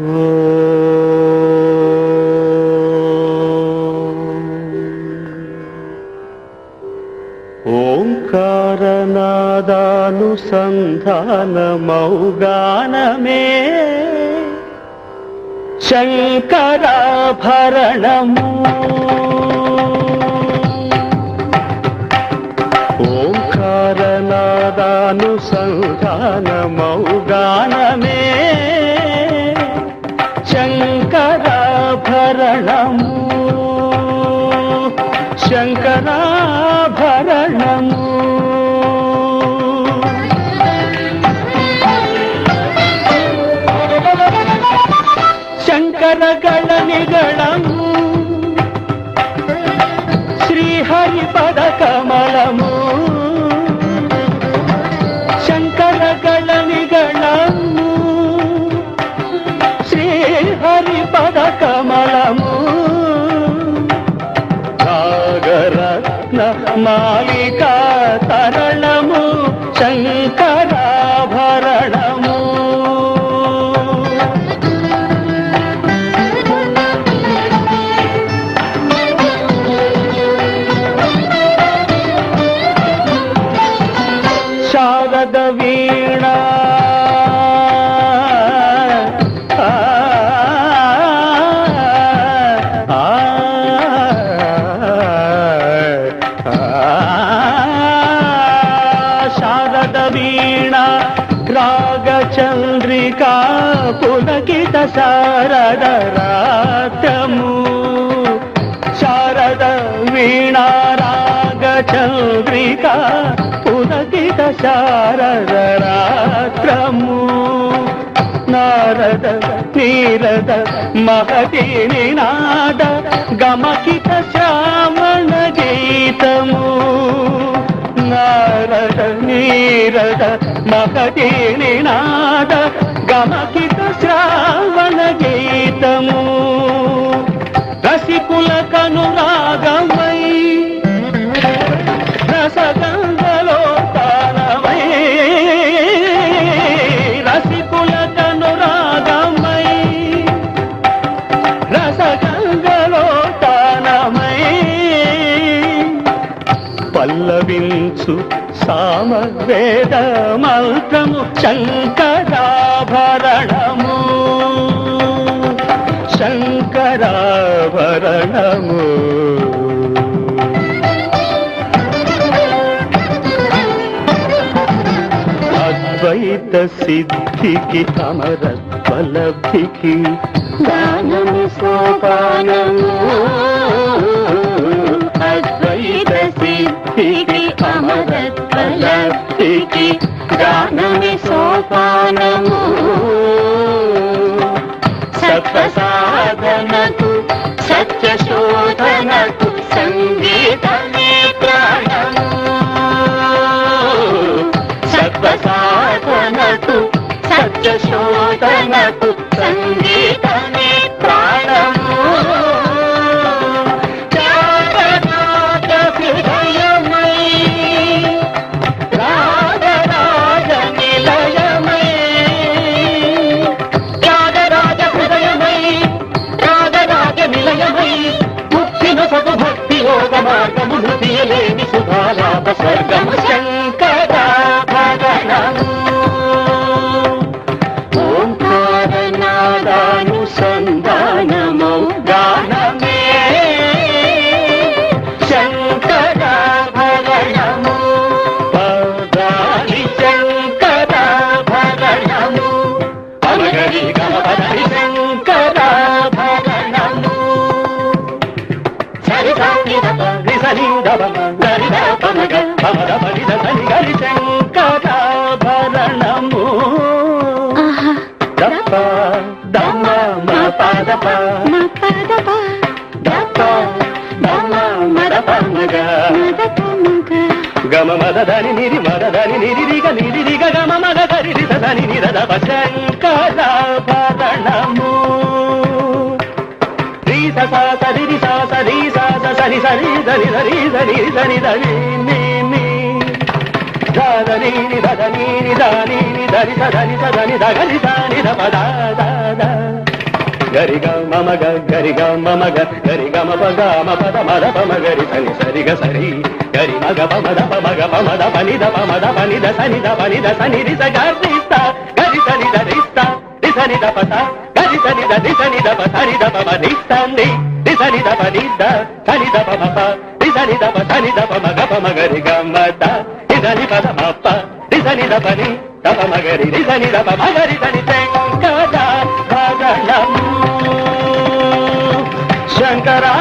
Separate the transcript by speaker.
Speaker 1: ఓంకారనాదానుసంధానమౌగానమే శంకరాభరణము. ఓంకారనాదానుసంధానమౌగానమే శంకరాభరణము. శంకరాభరణము. శంకరగళనిగళము శ్రీహరిపద కమలము. శంకరగళనిగళము శ్రీహరిపద కమలము. నాగరత్న మాలికా తరణము శంకరాభరణము. శారద వీణ శారద వీణ రాగచంద్రికా పులకిత శారద రాత్రము. శారద వీణ రాగచంద్రికా పులకిత శారద రాత్రము. నారద నీరద మహతి నినాద గమకిత శ్రావణ గీతము. నారద నీరద మహతి నినాద గమకిత శ్రావణ గీతము. రసికుల కనురాగమై రసగంగలో తానమై. రసికుల కనురాగమై రసగంగలో తానమై. పల్లవించు సామవేద మంత్రము శంకరాభరణము. శంకరాభరణము. అద్వైత సిద్ధికి అమరత్వలబ్ధికి గానము సోపానము. అద్వైత సిద్ధికి అమరత్వలబ్ధికి గానము సోపానము. సత్వ సాధనకు సత్య శోధనకు సంగీతమే ప్రాణము. సత్వ సాధనకు సత్య శోధనకు సంగీతమే ప్రాణము. త్యాగరాజ హృదయమై రాగరాజ నిలయమై. త్యాగరాజ హృదయమై రాగరాజ నిలయమై. ముక్తిను సగు భక్తి యోగ మార్గము హృదయలేని సుధాలాభ స్వర్గము. శంకరాభరణము. ఓంకారనాదానుసంధానమౌగానమే శంకరాభరణము. పదాని శంకరాభరణము. పమగరి గమపదని శంకరాభరణము. సరి సాని దప నిసని దప గరి దప మగ పమగ పరి దని గరి శంకరాభరణము. దప దమ మ పదప మ పదప దప దమ మదప మగ గమ మద దని నిరి మద దని నిరి రిగ గమ మద గరి రి దని నిర దప శంకరాభరణము. రి స స రి రి స స రి స స సరి సరి దని దని దని దని దని ని ని దని ని దని ని దని ని దని దని దని దని దని ద పద ద ద గరిగ మమగ గరిగ మమగ గరిగ మపద మద పమ గరి సని సరిగ సరి గరి మగ పమద పమగ పమద పనిద సనిద పనిద సని రిస గరిస్త గరి సని దరిస్త రిసని దపత గరి సని దిసని దప సని దప మదిస్తంది రిసని దప నిద సని దప మప రిసని దప సని దప మగ పమ గరి గమ్మద రిసని పద మప్ప రిసని దపని దప మగరి రిసని దప మగరి సని శంకర భజనం శంకరా